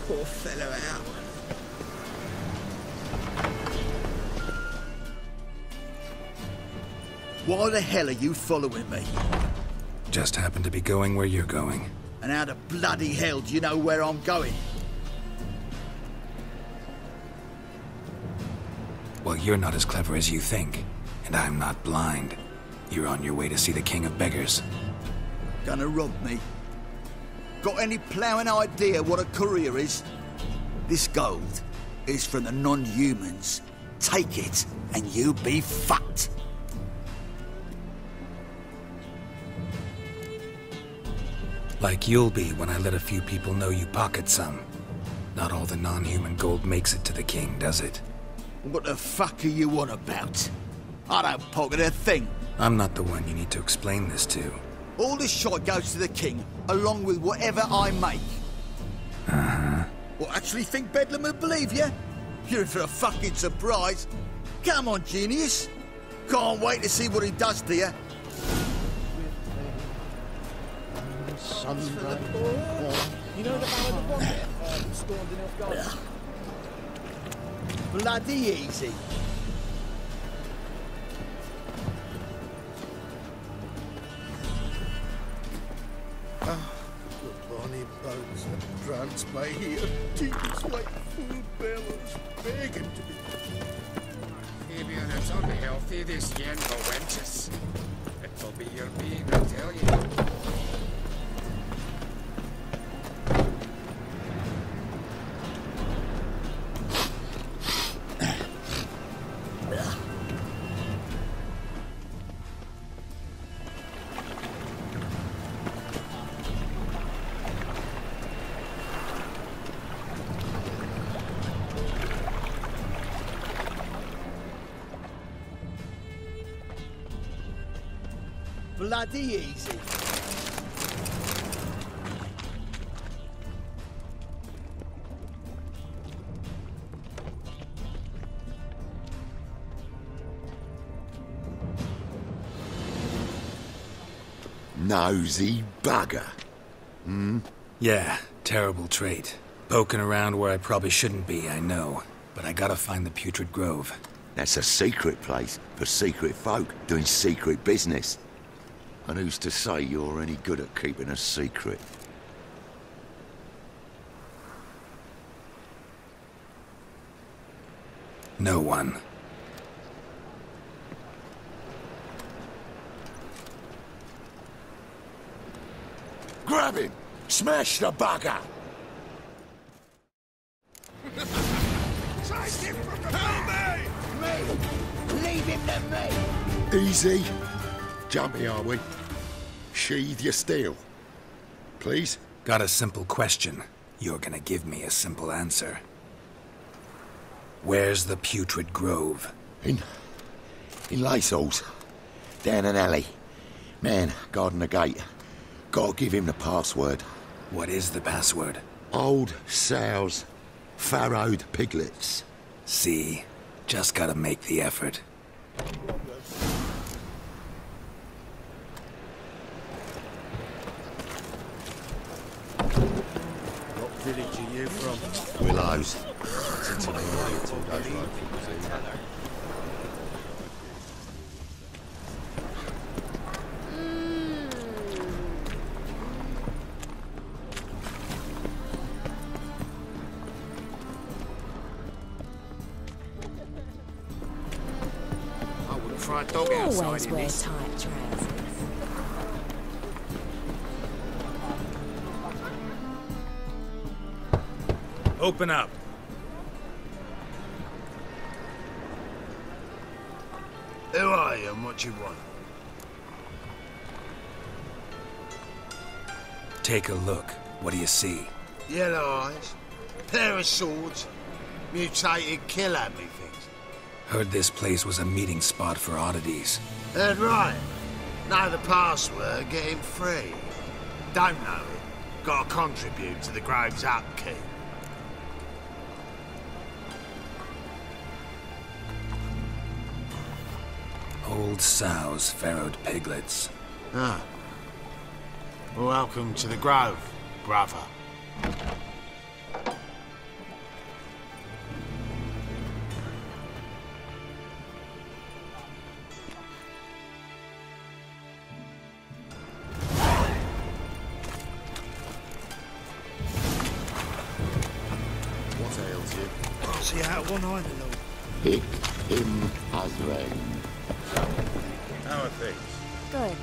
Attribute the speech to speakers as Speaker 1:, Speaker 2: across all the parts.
Speaker 1: poor fellow out. Why the hell are you following me?
Speaker 2: Just happen to be going where you're going.
Speaker 1: And how the bloody hell do you know where I'm going?
Speaker 2: Well, you're not as clever as you think, and I'm not blind. You're on your way to see the King of Beggars.
Speaker 1: Gonna rob me? Got any ploughing idea what a courier is? This gold is from the non-humans. Take it, and you be fucked.
Speaker 2: Like you'll be when I let a few people know you pocket some. Not all the non-human gold makes it to the king, does it?
Speaker 1: What the fuck are you on about? I don't pocket a thing.
Speaker 2: I'm not the one you need to explain this to.
Speaker 1: All this shite goes to the king, along with whatever I make.
Speaker 2: Uh-huh.
Speaker 1: What, actually think Bedlam would believe you? You're in for a fucking surprise. Come on, genius. Can't wait to see what he does to you.
Speaker 3: Sunday. You know the ballad of Rocket? Stormed in off guard.
Speaker 1: Bloody easy.
Speaker 3: Bonnie boats and trance by here. Teams like food bellows, begging to be.
Speaker 4: Fabian, it's unhealthy this yen for winters. It'll be your being, I tell you.
Speaker 1: Bloody easy.
Speaker 5: Nosy bugger.
Speaker 2: Yeah, terrible trait. Poking around where I probably shouldn't be, I know. But I gotta find the Putrid Grove.
Speaker 5: That's a secret place for secret folk doing secret business. And who's to say you're any good at keeping a secret?
Speaker 2: No one.
Speaker 5: Grab him! Smash the bugger!
Speaker 1: Me! Leave him to me!
Speaker 5: Easy. Jumpy, are we? Sheathe your steel. Please?
Speaker 2: Got a simple question. You're gonna give me a simple answer. Where's the Putrid Grove?
Speaker 5: In Lacehalls. Down an alley. Man, guarding the gate. Gotta give him the password.
Speaker 2: What is the password?
Speaker 5: Old sows. Farrowed piglets.
Speaker 2: See? Just gotta make the effort.
Speaker 3: What village are you from?
Speaker 5: Willows.
Speaker 4: I wouldn't fry a dog outside
Speaker 6: Always
Speaker 4: in
Speaker 6: wear
Speaker 4: this.
Speaker 6: tight trousers.
Speaker 2: Open up.
Speaker 3: Who are you and what you want?
Speaker 2: Take a look. What do you see?
Speaker 3: Yellow eyes, pair of swords, mutated killer, methinks.
Speaker 2: Heard this place was a meeting spot for oddities.
Speaker 3: Heard right. Know the password, get him free. Don't know it, gotta contribute to the Grove's upkeep.
Speaker 2: Old sows, farrowed piglets.
Speaker 3: Ah. Welcome to the Grove, brother.
Speaker 6: see out of one eye, my lord.
Speaker 5: Hick him Azrael.
Speaker 7: How are things?
Speaker 8: Good.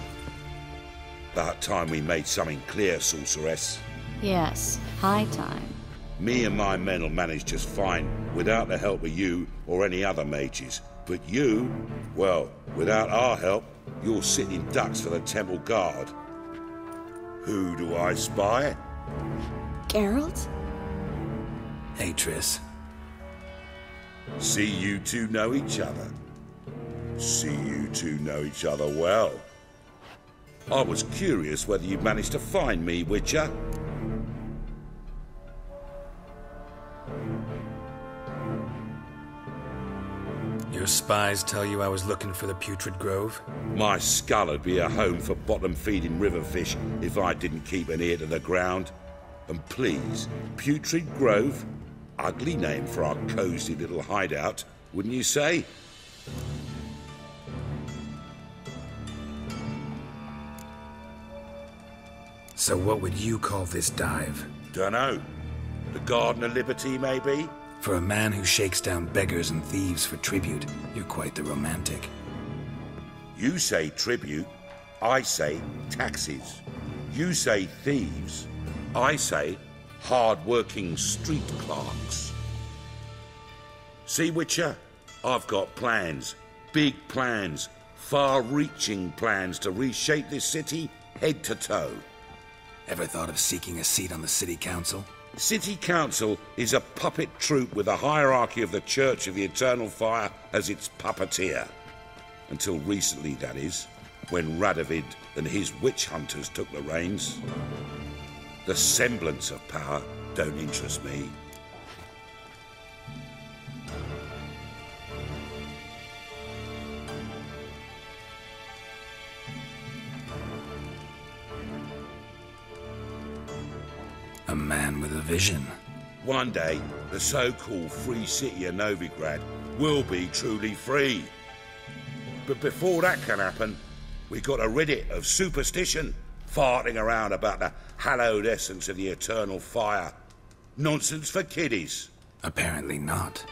Speaker 7: About time we made something clear, sorceress.
Speaker 8: Yes, high time.
Speaker 7: Me and my men will manage just fine without the help of you or any other mages. But you, well, without our help, you're sitting ducks for the temple guard. Who do I spy?
Speaker 8: Geralt?
Speaker 2: Hey, Triss.
Speaker 7: See you two know each other. See you two know each other well. I was curious whether you'd managed to find me, Witcher.
Speaker 2: Your spies tell you I was looking for the Putrid Grove?
Speaker 7: My skull'd be a home for bottom-feeding river fish if I didn't keep an ear to the ground. And please, Putrid Grove? Ugly name for our cosy little hideout, wouldn't you say?
Speaker 2: So what would you call this dive?
Speaker 7: Dunno. The Garden of Liberty, maybe?
Speaker 2: For a man who shakes down beggars and thieves for tribute, you're quite the romantic.
Speaker 7: You say tribute, I say taxes. You say thieves, I say hard-working street clerks. See, Witcher? I've got plans. Big plans. Far-reaching plans to reshape this city head to toe.
Speaker 2: Ever thought of seeking a seat on the city council?
Speaker 7: City Council is a puppet troupe with the hierarchy of the Church of the Eternal Fire as its puppeteer. Until recently, that is, when Radovid and his witch hunters took the reins. The semblance of power don't interest me.
Speaker 2: A man with a vision.
Speaker 7: One day, the so-called free city of Novigrad will be truly free. But before that can happen, we got to rid it of superstition, farting around about the hallowed essence of the eternal fire. Nonsense for kiddies.
Speaker 2: Apparently not.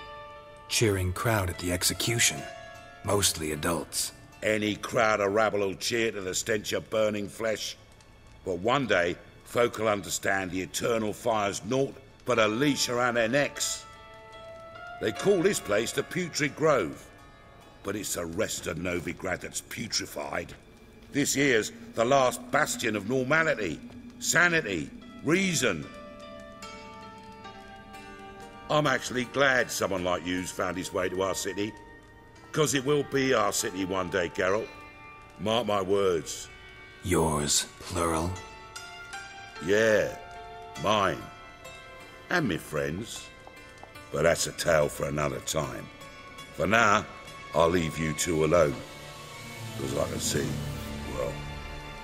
Speaker 2: Cheering crowd at the execution. Mostly adults.
Speaker 7: Any crowd of rabble will cheer to the stench of burning flesh. But one day, folk will understand the eternal fire's naught but a leash around their necks. They call this place the Putrid Grove, but it's the rest of Novigrad that's putrefied. This here's the last bastion of normality, sanity, reason. I'm actually glad someone like you's found his way to our city, because it will be our city one day, Geralt. Mark my words.
Speaker 2: Yours, plural.
Speaker 7: Yeah, mine. And me friends. But that's a tale for another time. For now, I'll leave you two alone. Because I can see, well,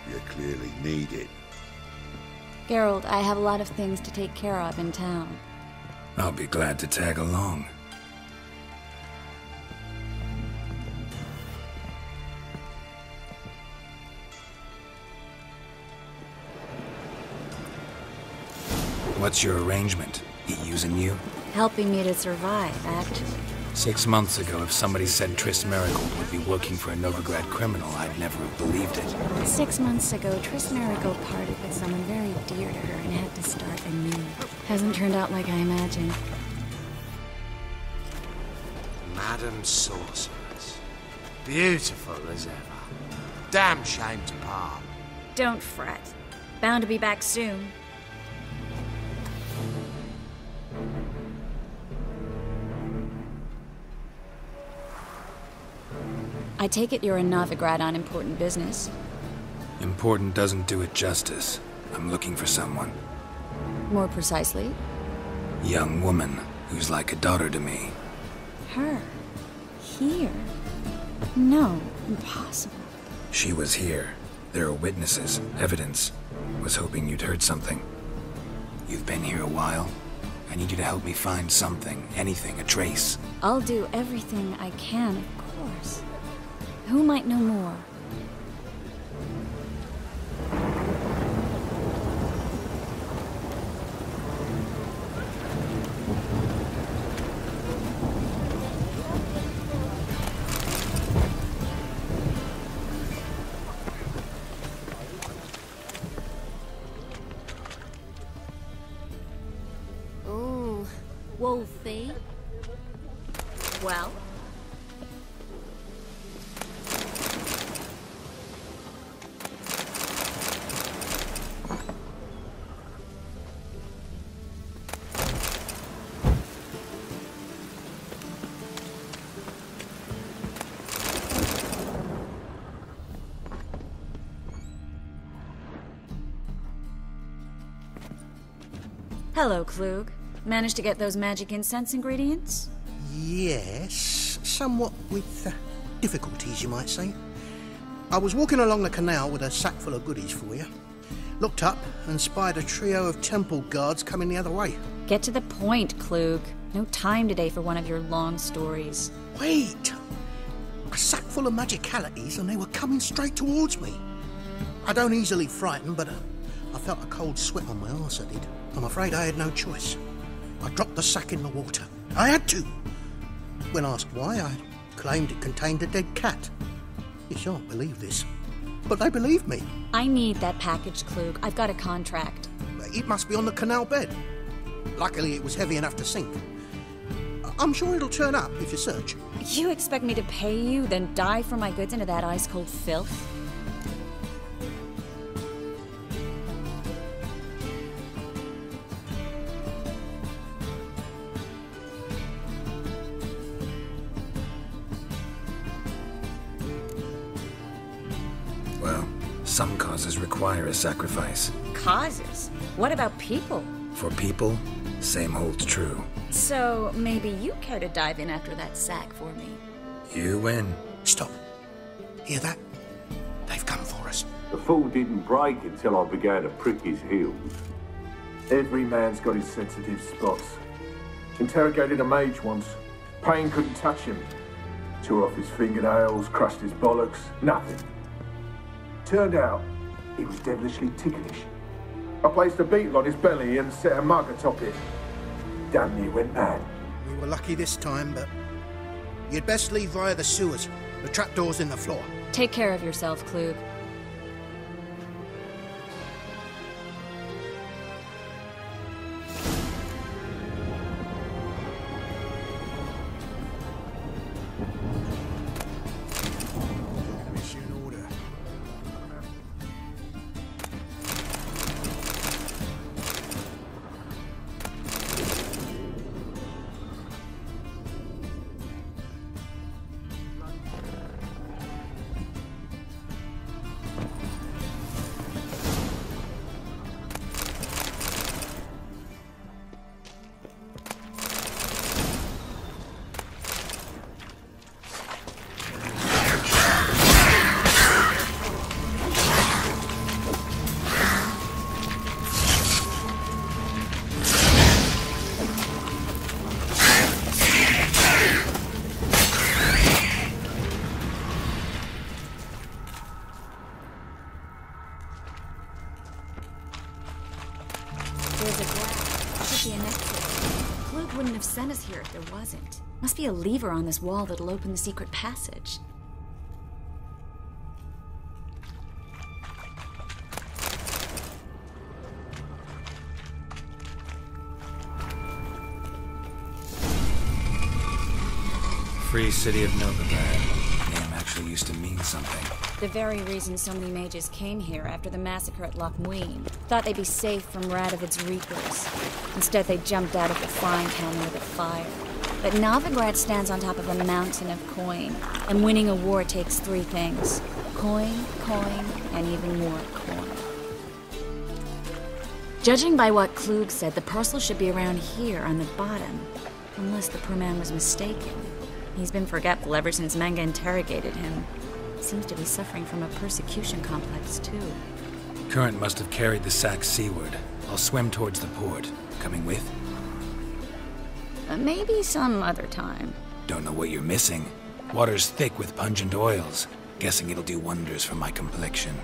Speaker 7: you clearly need it.
Speaker 8: Geralt, I have a lot of things to take care of in town.
Speaker 2: I'll be glad to tag along. What's your arrangement? He using you?
Speaker 8: Helping me to survive, actually.
Speaker 2: 6 months ago, if somebody said Triss Merigold would be working for a Novigrad criminal, I'd never have believed it.
Speaker 8: 6 months ago, Triss Merigold parted with someone very dear to her and had to start anew. Hasn't turned out like I imagined.
Speaker 3: Madam Sorceress. Beautiful as ever. Damn shame to part.
Speaker 8: Don't fret. Bound to be back soon. I take it you're in Novigrad on important business.
Speaker 2: Important doesn't do it justice. I'm looking for someone.
Speaker 8: More precisely?
Speaker 2: Young woman who's like a daughter to me.
Speaker 8: Her? Here? No, impossible.
Speaker 2: She was here. There are witnesses, evidence. Was hoping you'd heard something. You've been here a while. I need you to help me find something, anything, a trace.
Speaker 8: I'll do everything I can, of course. Who might know more? Wolfie? Well? Hello, Klug. Managed to get those magic incense ingredients?
Speaker 6: Yes, somewhat with difficulties, you might say. I was walking along the canal with a sack full of goodies for you. Looked up and spied a trio of temple guards coming the other way.
Speaker 8: Get to the point, Klug. No time today for one of your long stories.
Speaker 6: Wait! A sack full of magicalities and they were coming straight towards me. I don't easily frighten, but I felt a cold sweat on my arse, I did. I'm afraid I had no choice. I dropped the sack in the water. I had to. When asked why, I claimed it contained a dead cat. You shan't believe this, but they believed me.
Speaker 8: I need that package, Klug. I've got a contract.
Speaker 6: It must be on the canal bed. Luckily, it was heavy enough to sink. I'm sure it'll turn up if you search.
Speaker 8: You expect me to pay you, then dive for my goods into that ice-cold filth?
Speaker 2: Some causes require a sacrifice.
Speaker 8: Causes? What about people?
Speaker 2: For people, same holds true.
Speaker 8: So, maybe you care to dive in after that sack for me?
Speaker 2: You win.
Speaker 6: Stop. Hear that? They've come for us.
Speaker 9: The fall didn't break until I began to prick his heels.
Speaker 10: Every man's got his sensitive spots. Interrogated a mage once. Pain couldn't touch him. Tore off his fingernails, crushed his bollocks, nothing. Turned out, he was devilishly ticklish. I placed a beetle on his belly and set a mug atop it. Damn near went mad.
Speaker 6: We were lucky this time, but you'd best leave via the sewers. The trapdoor's in the floor.
Speaker 8: Take care of yourself, Klug. Sent us here if there wasn't. Must be a lever on this wall that'll open the secret passage.
Speaker 2: Free City of Novigrad. Name actually used to mean something.
Speaker 8: The very reason so many mages came here after the massacre at Loch Muin. Thought they'd be safe from Radovid's reapers. Instead, they jumped out of the frying pan with a fire. But Novigrad stands on top of a mountain of coin, and winning a war takes three things. Coin, coin, and even more coin. Judging by what Klug said, the parcel should be around here on the bottom. Unless the poor man was mistaken. He's been forgetful ever since Menge interrogated him. Seems to be suffering from a persecution complex, too.
Speaker 2: Current must have carried the sack seaward. I'll swim towards the port. Coming with?
Speaker 8: Maybe some other time.
Speaker 2: Don't know what you're missing. Water's thick with pungent oils. Guessing it'll do wonders for my complexion.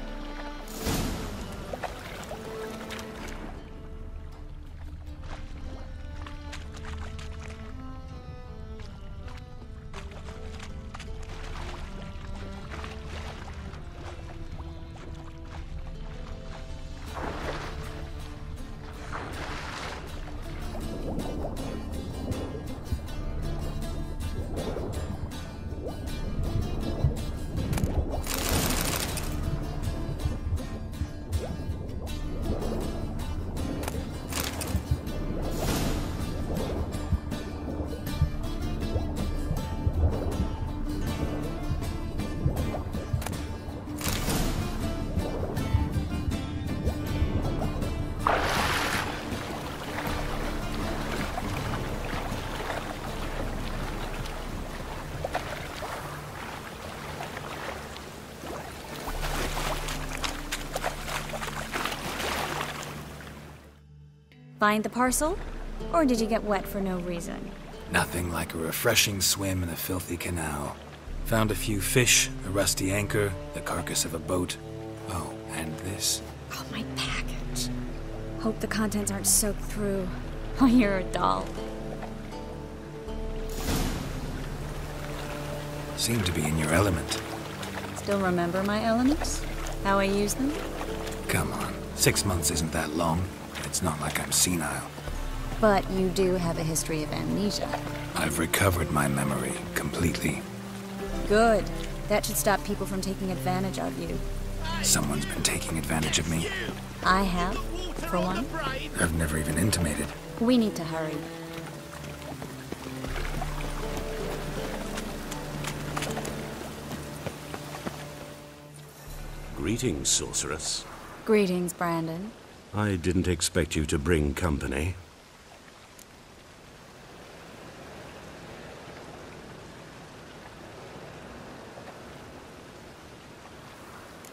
Speaker 8: Find the parcel? Or did you get wet for no reason?
Speaker 2: Nothing like a refreshing swim in a filthy canal. Found a few fish, a rusty anchor, the carcass of a boat. Oh, and this.
Speaker 8: Oh, my package. Hope the contents aren't soaked through. Oh, you're a doll.
Speaker 2: Seem to be in your element.
Speaker 8: Still remember my elements? How I use them?
Speaker 2: Come on, 6 months isn't that long. It's not like I'm senile.
Speaker 8: But you do have a history of amnesia.
Speaker 2: I've recovered my memory completely.
Speaker 8: Good. That should stop people from taking advantage of you.
Speaker 2: Someone's been taking advantage of me.
Speaker 8: I have, for one.
Speaker 2: I've never even intimated.
Speaker 8: We need to hurry.
Speaker 11: Greetings, sorceress.
Speaker 8: Greetings, Brandon.
Speaker 11: I didn't expect you to bring company.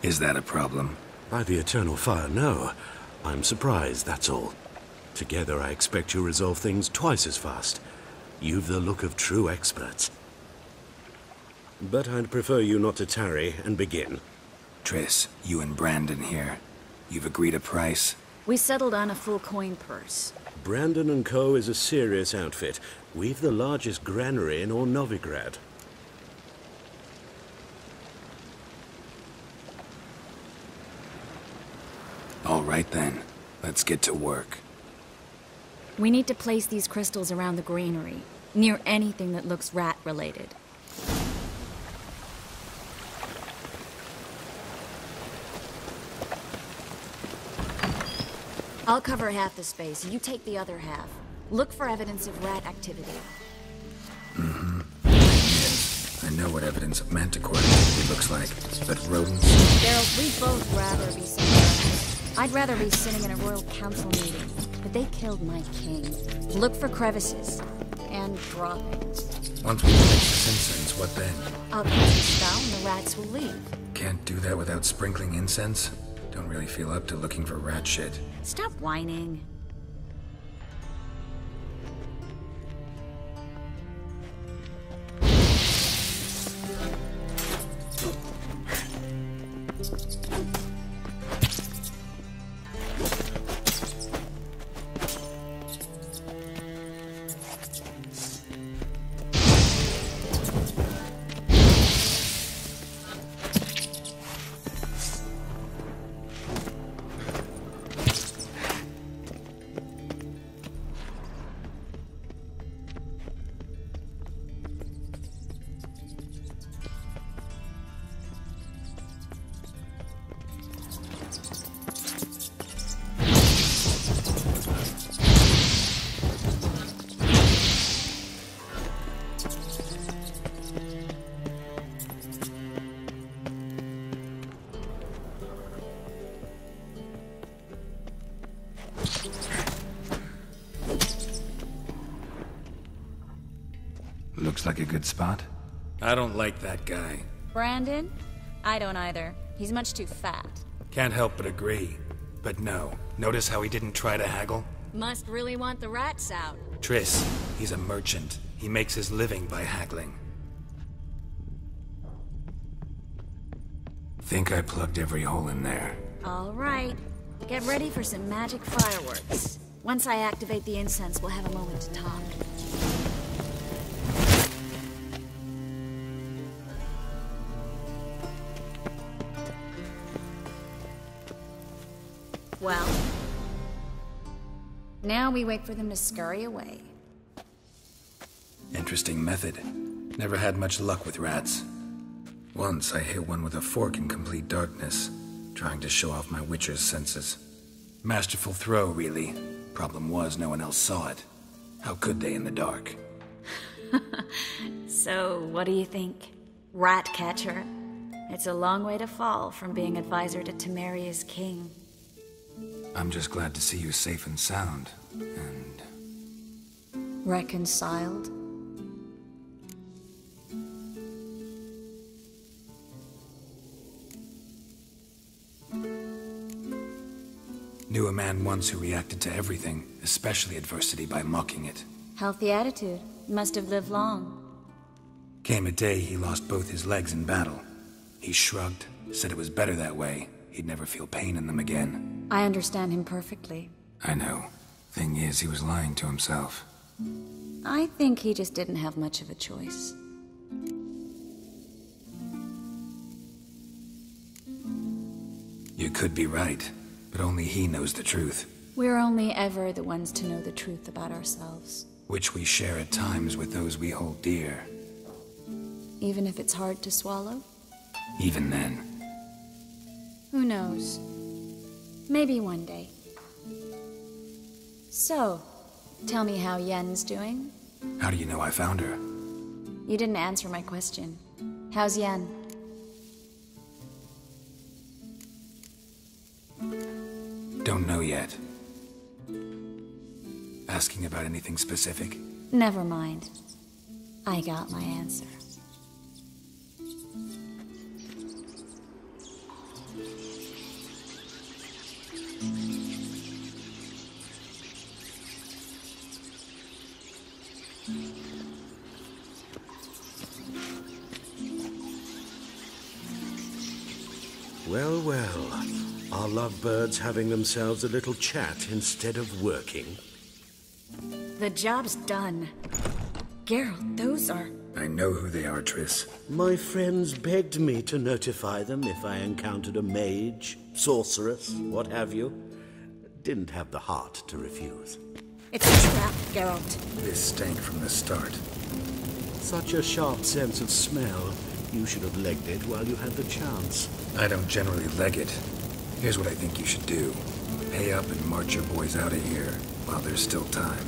Speaker 2: Is that a problem?
Speaker 11: By the eternal fire, no. I'm surprised, that's all. Together, I expect you resolve things twice as fast. You've the look of true experts. But I'd prefer you not to tarry and begin.
Speaker 2: Triss, you and Brandon here. You've agreed a price?
Speaker 8: We settled on a full coin purse.
Speaker 11: Brandon & Co. is a serious outfit. We've the largest granary in all Novigrad.
Speaker 2: All right then. Let's get to work.
Speaker 8: We need to place these crystals around the granary, near anything that looks rat-related. I'll cover half the space, you take the other half. Look for evidence of rat activity.
Speaker 2: Mm-hmm. Yes, I know what evidence of manticore activity looks like, but rodents...
Speaker 8: Daryl, we'd both rather be somewhere. I'd rather be sitting in a royal council meeting, but they killed my king. Look for crevices, and droppings.
Speaker 2: Once we finish this incense, what then?
Speaker 8: I'll cast a spell and the rats will leave.
Speaker 2: Can't do that without sprinkling incense? Don't really feel up to looking for rat shit.
Speaker 8: Stop whining.
Speaker 2: Looks like a good spot. I don't like that guy.
Speaker 8: Brandon? I don't either. He's much too fat.
Speaker 2: Can't help but agree. But no. Notice how he didn't try to haggle?
Speaker 8: Must really want the rats out.
Speaker 2: Triss, he's a merchant. He makes his living by haggling. Think I plugged every hole in there.
Speaker 8: All right. Get ready for some magic fireworks. Once I activate the incense, we'll have a moment to talk. Well, now we wait for them to scurry away.
Speaker 2: Interesting method. Never had much luck with rats. Once I hit one with a fork in complete darkness, trying to show off my witcher's senses. Masterful throw, really. Problem was, no one else saw it. How could they in the dark?
Speaker 8: So, what do you think? Rat catcher? It's a long way to fall from being advisor to Temeria's king.
Speaker 2: I'm just glad to see you safe and sound, and...
Speaker 8: reconciled?
Speaker 2: Knew Knew a man once who reacted to everything, especially adversity, by mocking it.
Speaker 8: Healthy attitude. Must have lived long.
Speaker 2: Came a day he lost both his legs in battle. He shrugged, said it was better that way. He'd never feel pain in them again.
Speaker 8: I understand him perfectly.
Speaker 2: I know. Thing is, he was lying to himself.
Speaker 8: I think he just didn't have much of a choice.
Speaker 2: You could be right, but only he knows the truth.
Speaker 8: We're only ever the ones to know the truth about ourselves.
Speaker 2: Which we share at times with those we hold dear.
Speaker 8: Even if it's hard to swallow?
Speaker 2: Even then.
Speaker 8: Who knows? Maybe one day. So, tell me how Yen's doing?
Speaker 2: How do you know I found her?
Speaker 8: You didn't answer my question. How's Yen?
Speaker 2: Don't know yet. Asking about anything specific?
Speaker 8: Never mind. I got my answer.
Speaker 11: Well, well. Are lovebirds having themselves a little chat instead of working?
Speaker 8: The job's done. Geralt, those are...
Speaker 2: I know who they are, Triss.
Speaker 11: My friends begged me to notify them if I encountered a mage, sorceress, what have you. Didn't have the heart to refuse.
Speaker 8: It's a trap, Geralt.
Speaker 2: This stank from the start.
Speaker 11: Such a sharp sense of smell. You should have legged it while you had the chance.
Speaker 2: I don't generally leg it. Here's what I think you should do. Pay up and march your boys out of here while there's still time.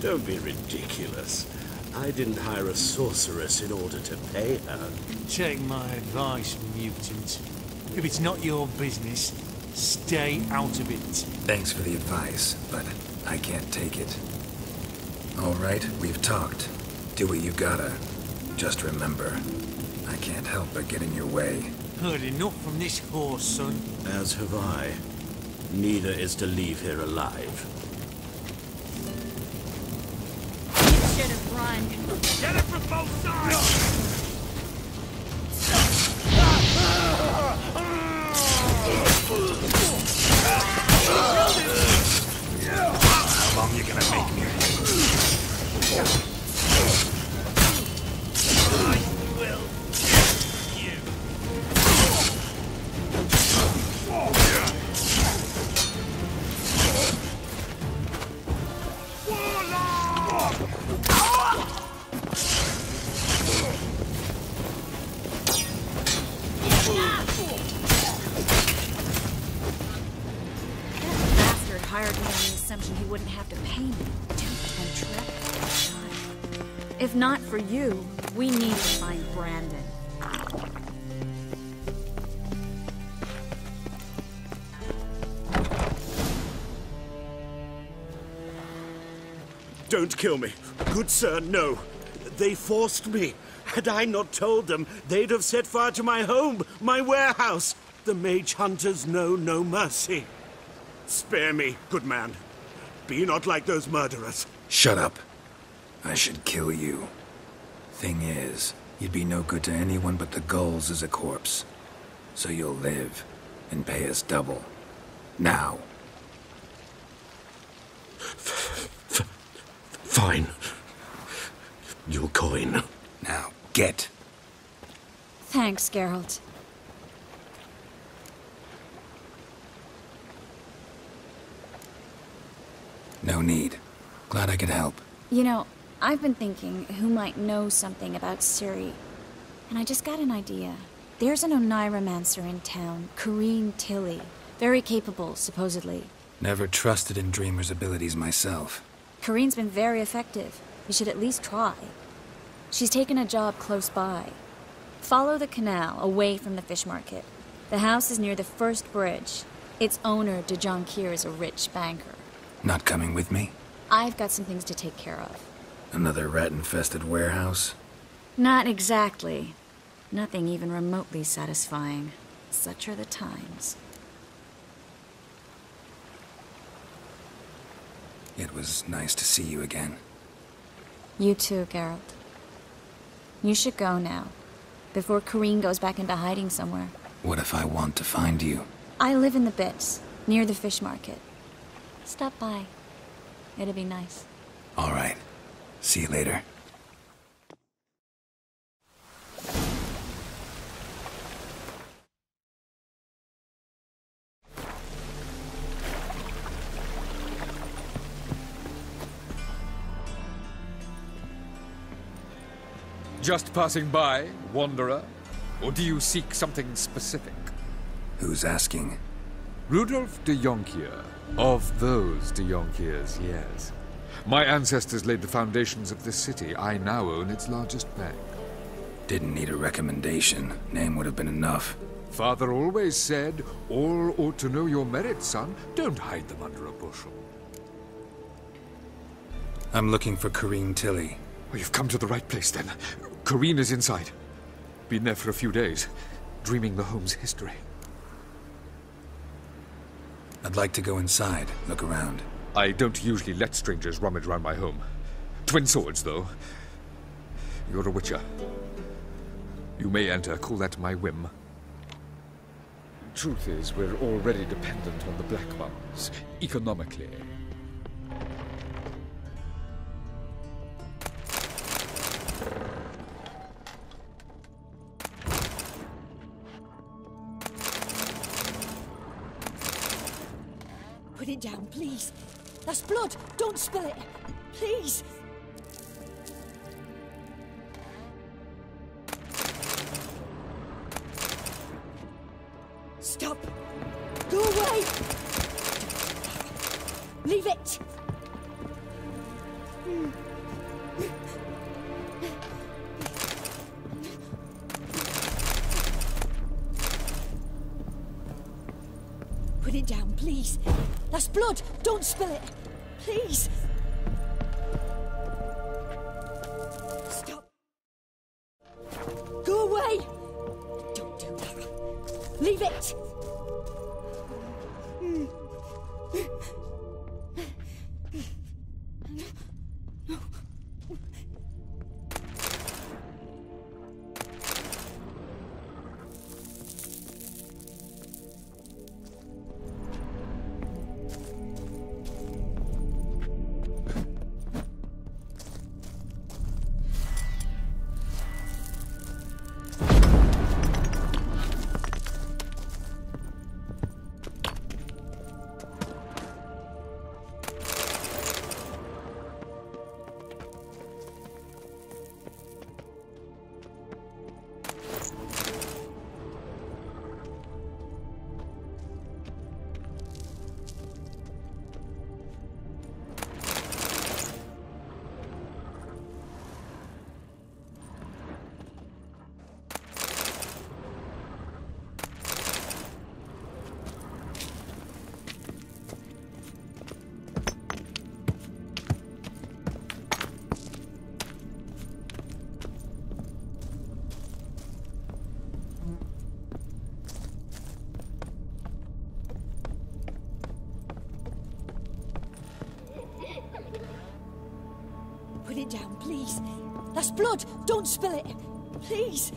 Speaker 11: Don't be ridiculous. I didn't hire a sorceress in order to pay her.
Speaker 12: Take my advice, mutant. If it's not your business, stay out of it.
Speaker 2: Thanks for the advice, but I can't take it. All right, we've talked. Do what you gotta. Just remember, I can't help but get in your way.
Speaker 12: Heard enough from this horse, son.
Speaker 11: As have I. Neither is to leave here alive.
Speaker 8: You should have run.
Speaker 3: Get it from both sides!
Speaker 2: How long you gonna make me?
Speaker 8: Hired me on the assumption he wouldn't have to pay me. Duped and trapped. If not for you, we need to find Brandon.
Speaker 11: Don't kill me. Good sir, no. They forced me. Had I not told them, they'd have set fire to my home, my warehouse. The mage hunters know no mercy. Spare me, good man. Be not like those murderers.
Speaker 2: Shut up. I should kill you. Thing is, you'd be no good to anyone but the gulls as a corpse. So you'll live, and pay us double. Now.
Speaker 11: Fine. Your coin.
Speaker 2: Now, get.
Speaker 8: Thanks, Geralt.
Speaker 2: No need. Glad I could help.
Speaker 8: You know, I've been thinking who might know something about Ciri. And I just got an idea. There's an Oneiromancer in town, Corrine Tilly. Very capable, supposedly.
Speaker 2: Never trusted in Dreamer's abilities myself.
Speaker 8: Corrine's been very effective. You should at least try. She's taken a job close by. Follow the canal, away from the fish market. The house is near the first bridge. Its owner, de Jonquier, is a rich banker.
Speaker 2: Not coming with me?
Speaker 8: I've got some things to take care of.
Speaker 2: Another rat-infested warehouse?
Speaker 8: Not exactly. Nothing even remotely satisfying. Such are the times.
Speaker 2: It was nice to see you again.
Speaker 8: You too, Geralt. You should go now, before Corrine goes back into hiding somewhere.
Speaker 2: What if I want to find you?
Speaker 8: I live in the Bits, near the fish market. Stop by. It'd be nice.
Speaker 2: All right. See you later.
Speaker 13: Just passing by, wanderer? Or do you seek something specific?
Speaker 2: Who's asking?
Speaker 13: Rudolf de Jonkier. Of those de Jonkiers, yes. My ancestors laid the foundations of this city. I now own its largest bank.
Speaker 2: Didn't need a recommendation. Name would have been enough.
Speaker 13: Father always said, all ought to know your merits, son. Don't hide them under a bushel.
Speaker 2: I'm looking for Corrine Tilly.
Speaker 13: Well, you've come to the right place, then. Corrine is inside. Been there for a few days, dreaming the home's history.
Speaker 2: I'd like to go inside, look around.
Speaker 13: I don't usually let strangers rummage around my home. Twin swords, though. You're a witcher. You may enter, call that my whim. Truth is, we're already dependent on the Black Ones, economically.
Speaker 14: Put it down, please. That's blood. Don't spill it. Please. Stop. Go away. Leave it. Put it down, please. That's blood! Don't spill it! Please! Stop! Go away! Don't do that. Leave it! Put it down, please. That's blood! Don't spill it! Please!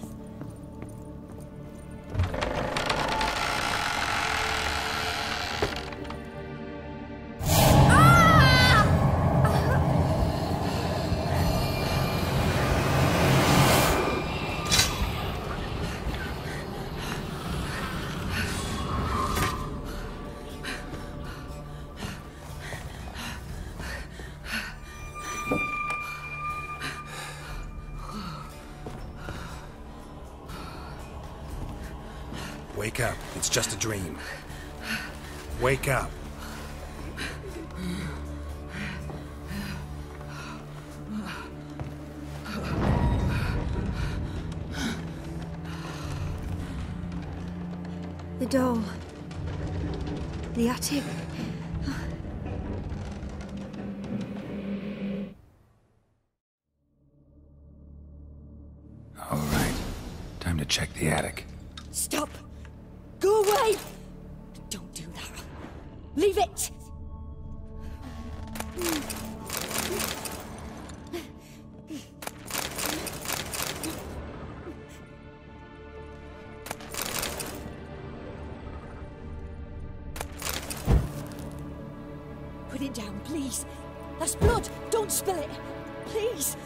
Speaker 2: Wake up. It's just a dream. Wake up.
Speaker 14: The door. The attic.
Speaker 2: All right. Time to check the attic.
Speaker 14: Stop! Go away! Don't do that. Leave it! Put it down, please. That's blood. Don't spill it. Please.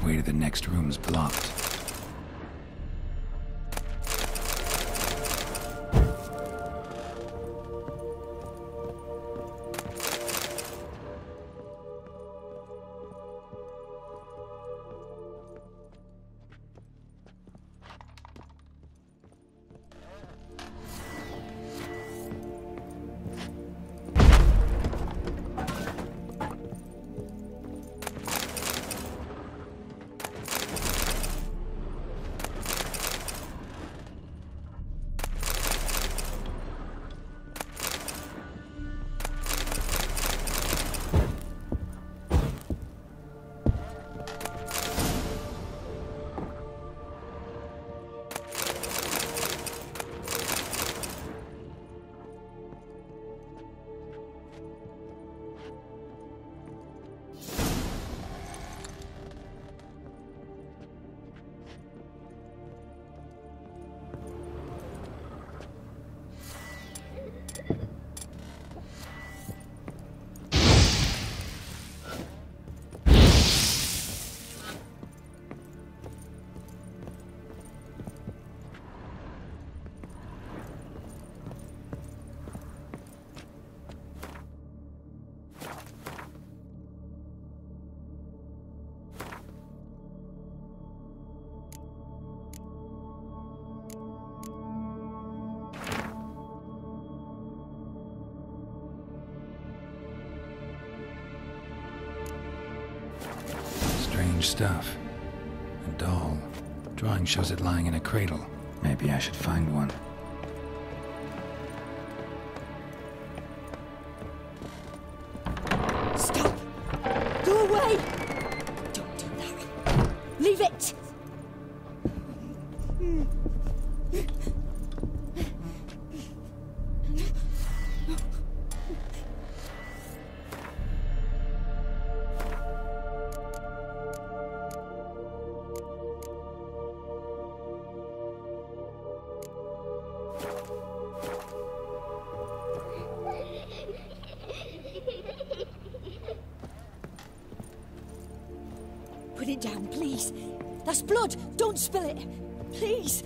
Speaker 2: Way to the next room's blocked. Strange stuff. A doll. Drawing shows it lying in a cradle. Maybe I should find one.
Speaker 14: Stop! Go away! Don't do that. Leave it! Put it down, please. That's blood. Don't spill it. Please.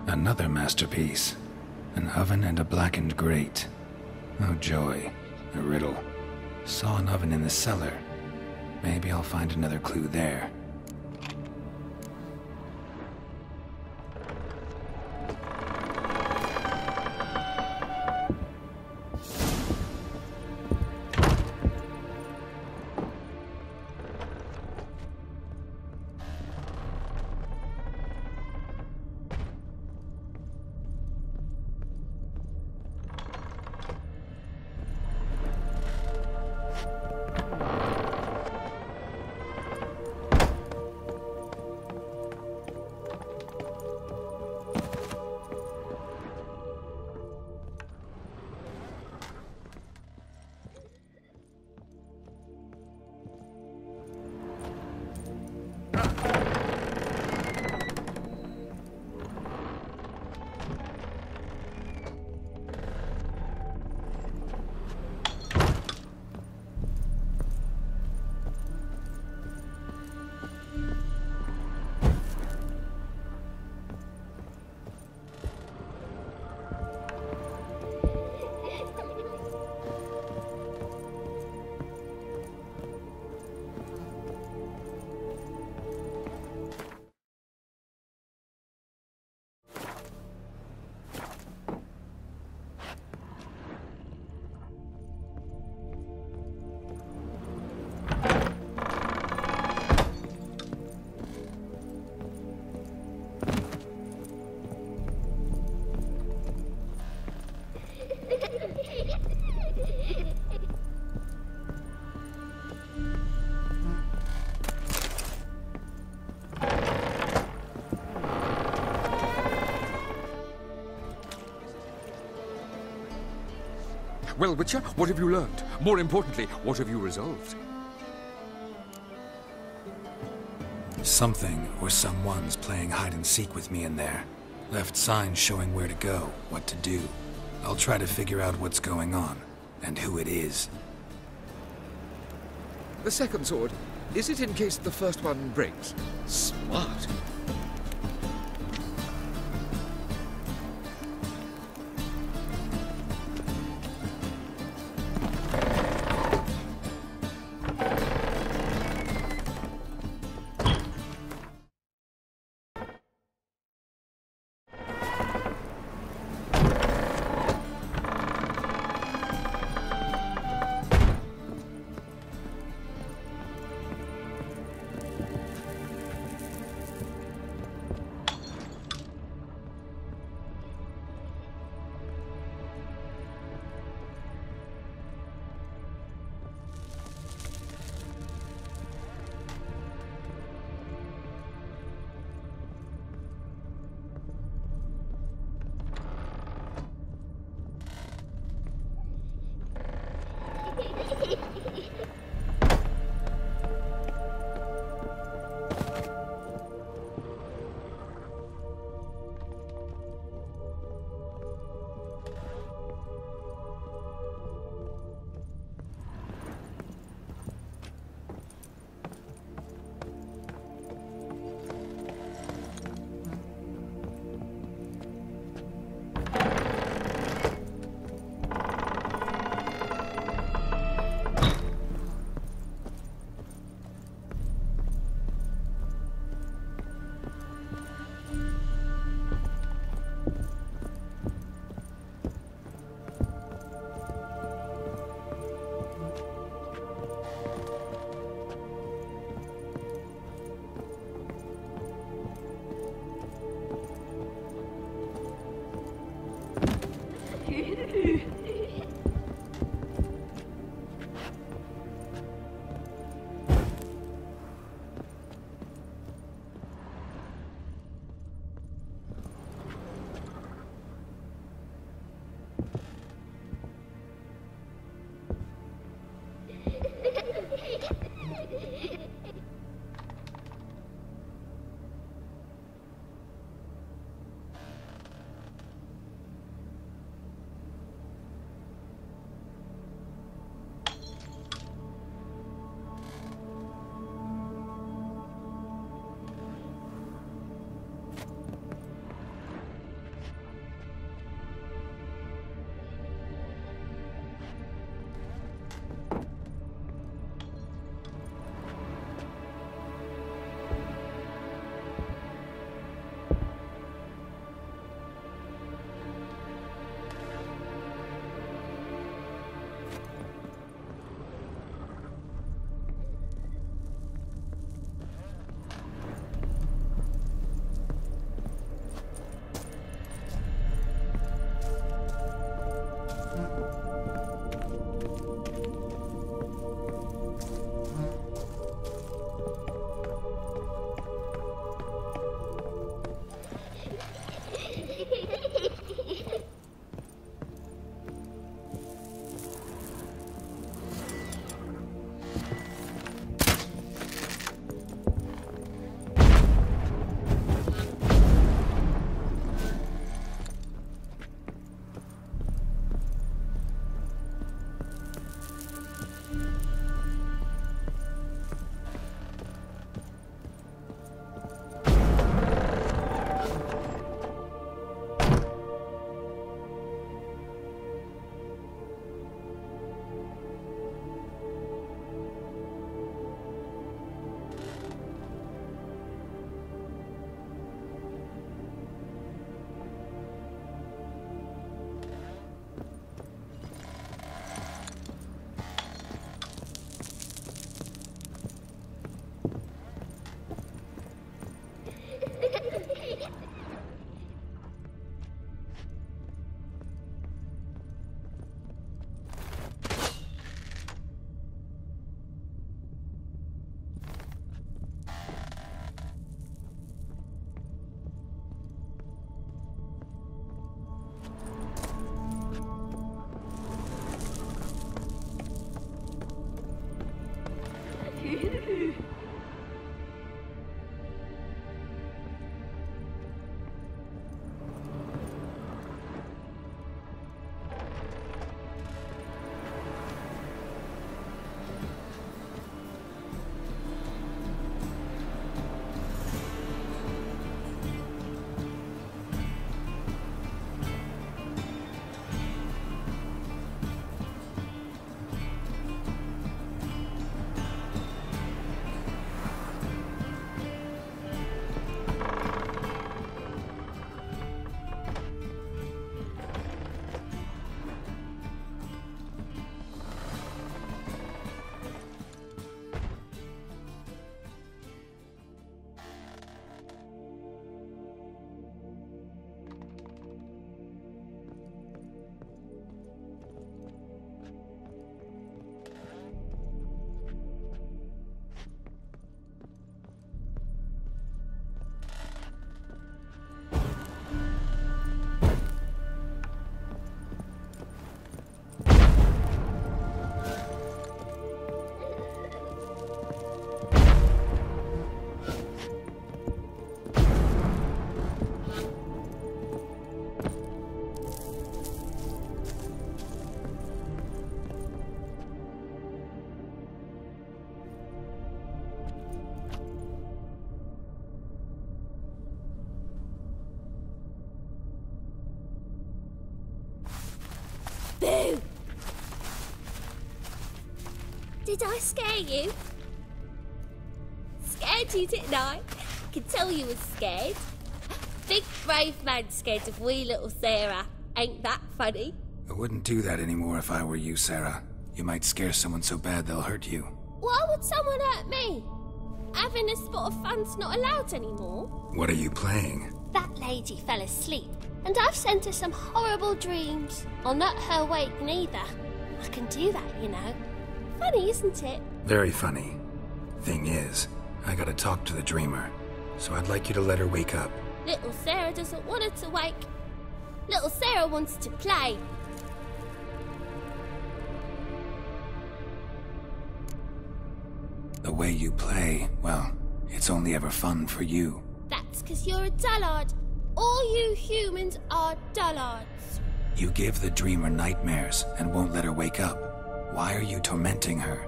Speaker 2: Another masterpiece. An oven and a blackened grate. Oh joy. A riddle. Saw an oven in the cellar. Maybe I'll find another clue there.
Speaker 13: Well, Witcher, what have you learned? More importantly, what have you resolved?
Speaker 2: Something or someone's playing hide-and-seek with me in there. Left signs showing where to go, what to do. I'll try to figure out what's going on, and who it is.
Speaker 13: The second sword, is it in case the first one breaks? Smart.
Speaker 15: Boo! Did I scare you? Scared you, didn't I? I could tell you was scared. Big brave man scared of wee little Sarah. Ain't that funny?
Speaker 2: I wouldn't do that anymore if I were you, Sarah. You might scare someone so bad they'll hurt you.
Speaker 15: Why would someone hurt me? Having a spot of fun's not allowed anymore.
Speaker 2: What are you playing?
Speaker 15: That lady fell asleep, and I've sent her some horrible dreams. I'll not her wake neither. I can do that, you know. Funny, isn't it?
Speaker 2: Very funny. Thing is, I gotta talk to the dreamer, so I'd like you to let her wake up.
Speaker 15: Little Sarah doesn't want her to wake. Little Sarah wants to play.
Speaker 2: The way you play, well, it's only ever fun for you.
Speaker 15: That's 'cause you're a dullard. All you humans are dullards.
Speaker 2: You give the dreamer nightmares and won't let her wake up. Why are you tormenting her?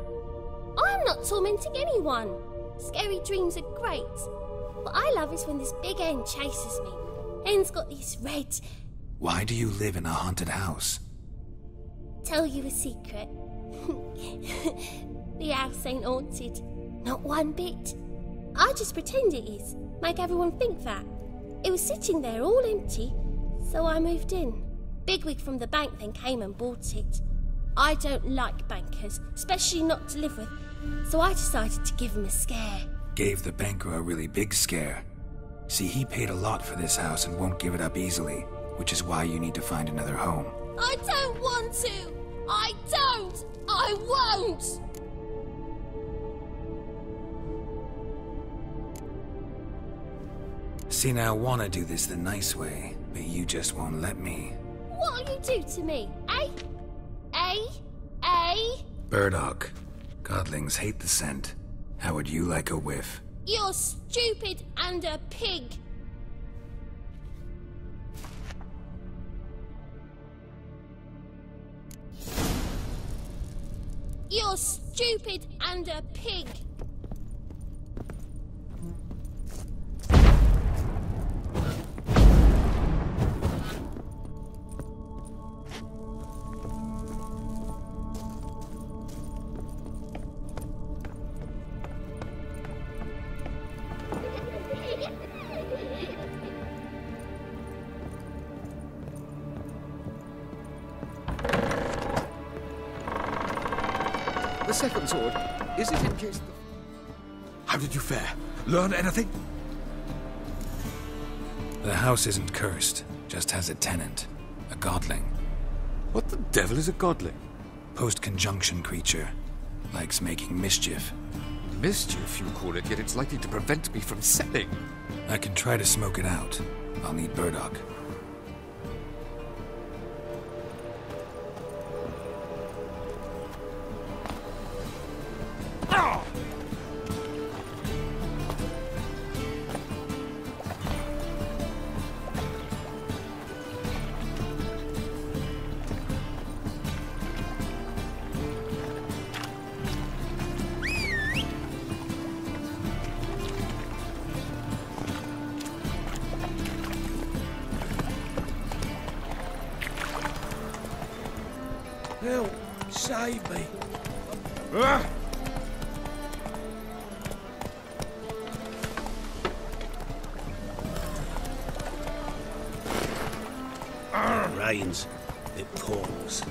Speaker 15: I'm not tormenting anyone. Scary dreams are great. What I love is when this big hen chases me. Hen's got these red...
Speaker 2: Why do you live in a haunted house?
Speaker 15: Tell you a secret. The house ain't haunted. Not one bit. I just pretend it is. Make everyone think that. It was sitting there all empty, so I moved in. Bigwig from the bank then came and bought it. I don't like bankers, especially not to live with, so I decided to give him a scare.
Speaker 2: Gave the banker a really big scare. See, he paid a lot for this house and won't give it up easily, which is why you need to find another home.
Speaker 15: I don't want to! I don't! I won't!
Speaker 2: See, now I want to do this the nice way, but you just won't let me.
Speaker 15: What'll you do to me, eh? Eh? Eh?
Speaker 2: Burdock. Godlings hate the scent. How would you like a whiff?
Speaker 15: You're stupid and a pig. You're stupid and a pig.
Speaker 13: The second sword, is it in case the...
Speaker 16: How did you fare? Learn anything?
Speaker 2: The house isn't cursed, just has a tenant. A godling.
Speaker 13: What the devil is a godling?
Speaker 2: Post-conjunction creature. Likes making mischief.
Speaker 13: Mischief, you call it, yet it's likely to prevent me from selling.
Speaker 2: I can try to smoke it out. I'll need Burdock.
Speaker 16: Help! Save me!
Speaker 11: Rains. It pours.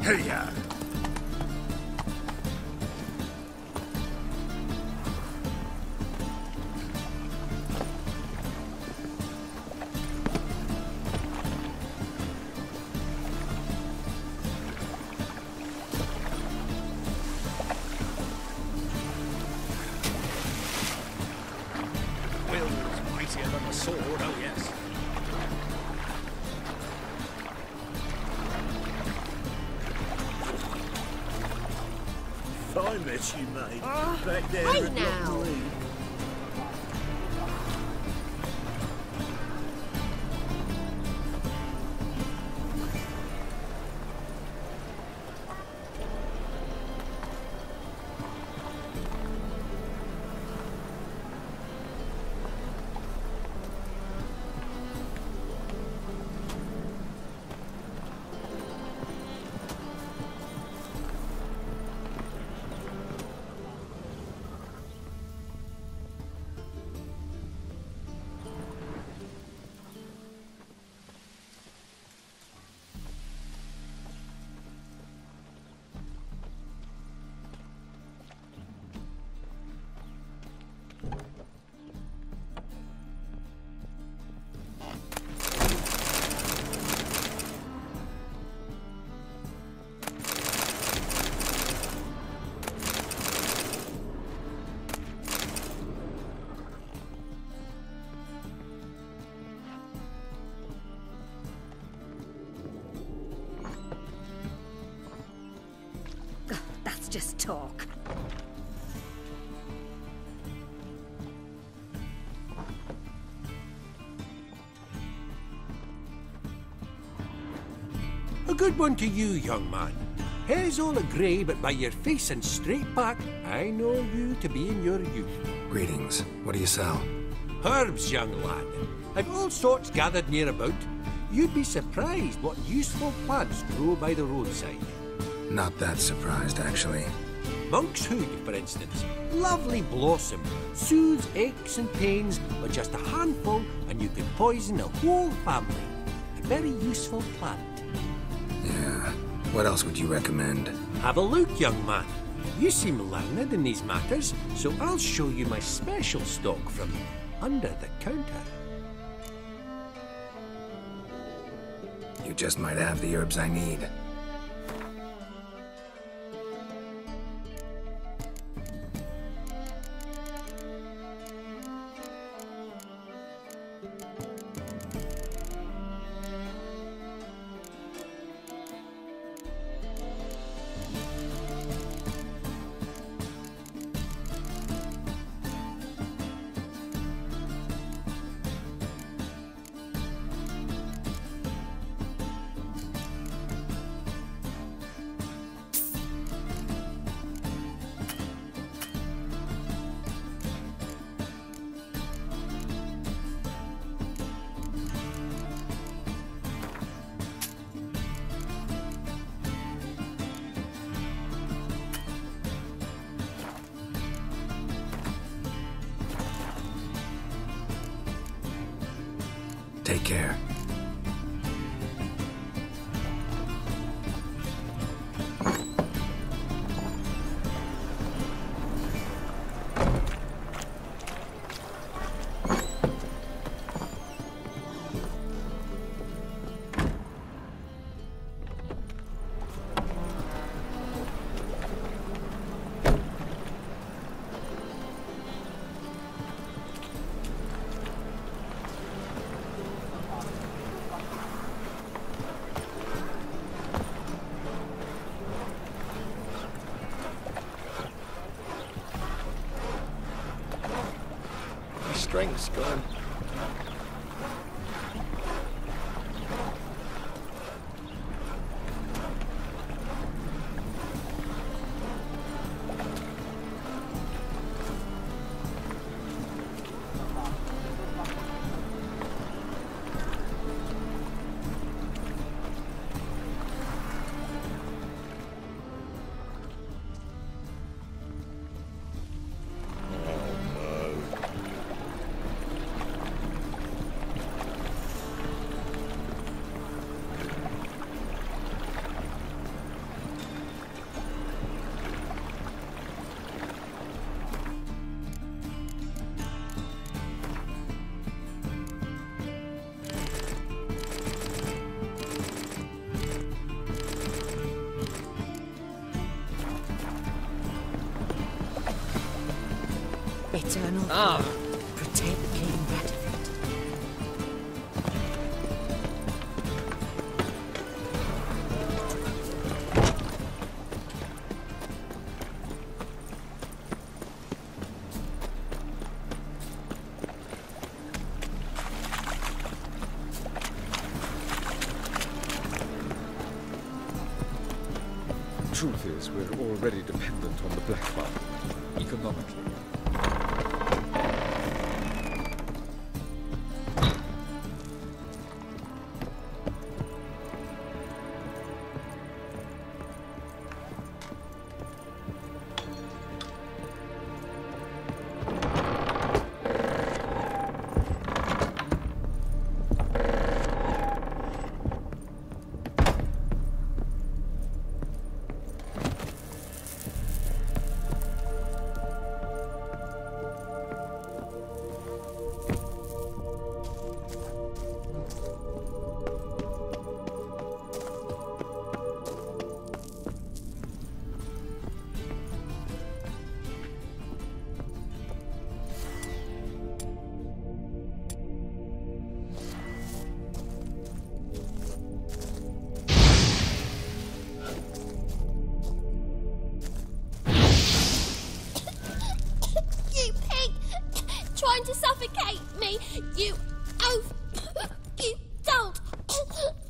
Speaker 16: Hey-ya!
Speaker 11: Sword, oh yes. If I met you, mate, back there
Speaker 15: wait
Speaker 11: at
Speaker 15: now.
Speaker 11: Loch Green.
Speaker 14: just talk.
Speaker 17: A good one to you, young man. Hair's all a grey, but by your face and straight back, I know you to be in your youth.
Speaker 2: Greetings. What do you sell?
Speaker 17: Herbs, young lad. I've all sorts gathered near about. You'd be surprised what useful plants grow by the roadside.
Speaker 2: Not that surprised, actually.
Speaker 17: Monk's hood, for instance. Lovely blossom. Soothes aches and pains, but just a handful and you could poison a whole family. A very useful plant.
Speaker 2: Yeah. What else would you recommend?
Speaker 17: Have a look, young man. You seem learned in these matters, so I'll show you my special stock from under the counter.
Speaker 2: You just might have the herbs I need. Take care.
Speaker 18: Strength's gone.
Speaker 14: Eternal protect King Radivit.
Speaker 13: Truth is, we're already dependent on the Black Market, economically.
Speaker 15: me. You don't.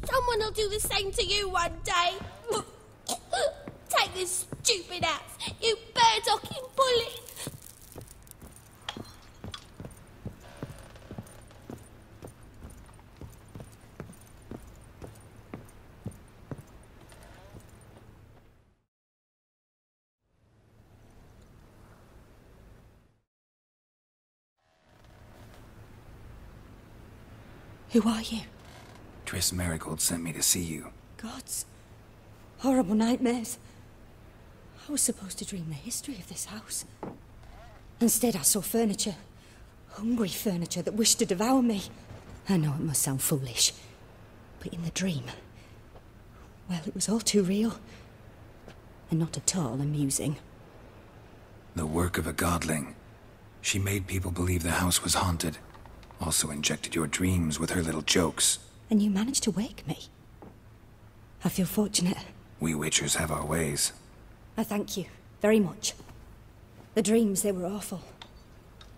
Speaker 15: Someone will do the same to you one day. Take this stupid axe, you bird-docking bully.
Speaker 14: Who are you?
Speaker 2: Triss Merigold sent me to see you.
Speaker 14: Gods. Horrible nightmares. I was supposed to dream the history of this house. Instead, I saw furniture. Hungry furniture that wished to devour me. I know it must sound foolish, but in the dream, well, it was all too real. And not at all amusing.
Speaker 2: The work of a godling. She made people believe the house was haunted. Also injected your dreams with her little jokes.
Speaker 14: And you managed to wake me. I feel fortunate.
Speaker 2: We Witchers have our ways.
Speaker 14: I thank you very much. The dreams, they were awful.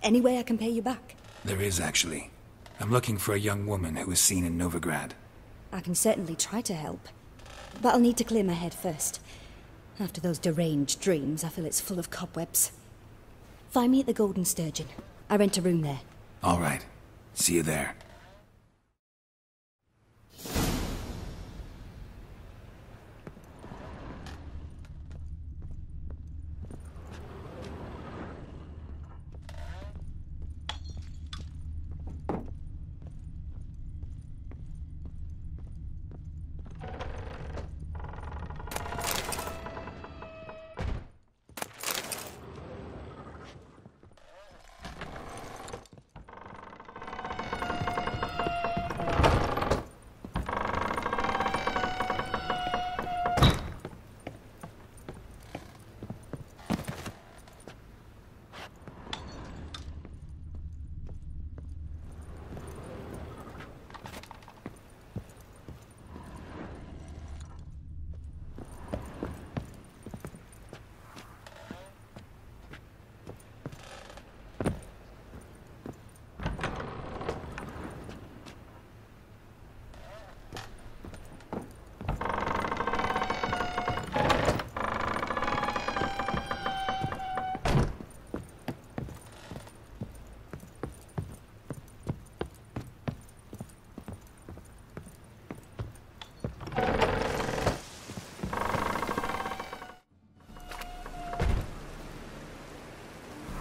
Speaker 14: Any way I can pay you back?
Speaker 2: There is, actually. I'm looking for a young woman who was seen in Novigrad.
Speaker 14: I can certainly try to help. But I'll need to clear my head first. After those deranged dreams, I feel it's full of cobwebs. Find me at the Golden Sturgeon. I rent a room there.
Speaker 2: All right. See you there.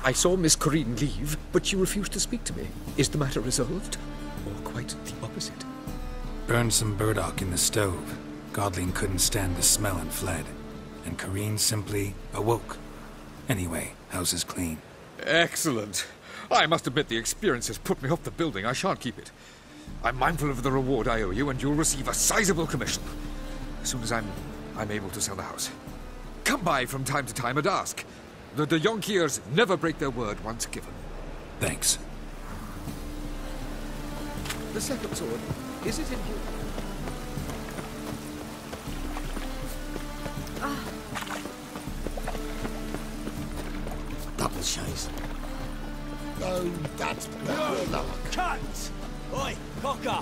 Speaker 13: I saw Miss Corinne leave, but she refused to speak to me. Is the matter resolved? Or quite the opposite?
Speaker 2: Burned some burdock in the stove. Godling couldn't stand the smell and fled. And Corinne simply awoke. Anyway, house is clean. Excellent.
Speaker 13: I must admit the experience has put me off the building. I shan't keep it. I'm mindful of the reward I owe you, and you'll receive a sizable commission. As soon as I'm able to sell the house. Come by from time to time and ask. The de Jonkiers never break their word once given.
Speaker 2: Thanks.
Speaker 13: The second sword, is it in here?
Speaker 3: Double chase. Oh, that's bad luck.
Speaker 17: Cut! Oi, Cocker!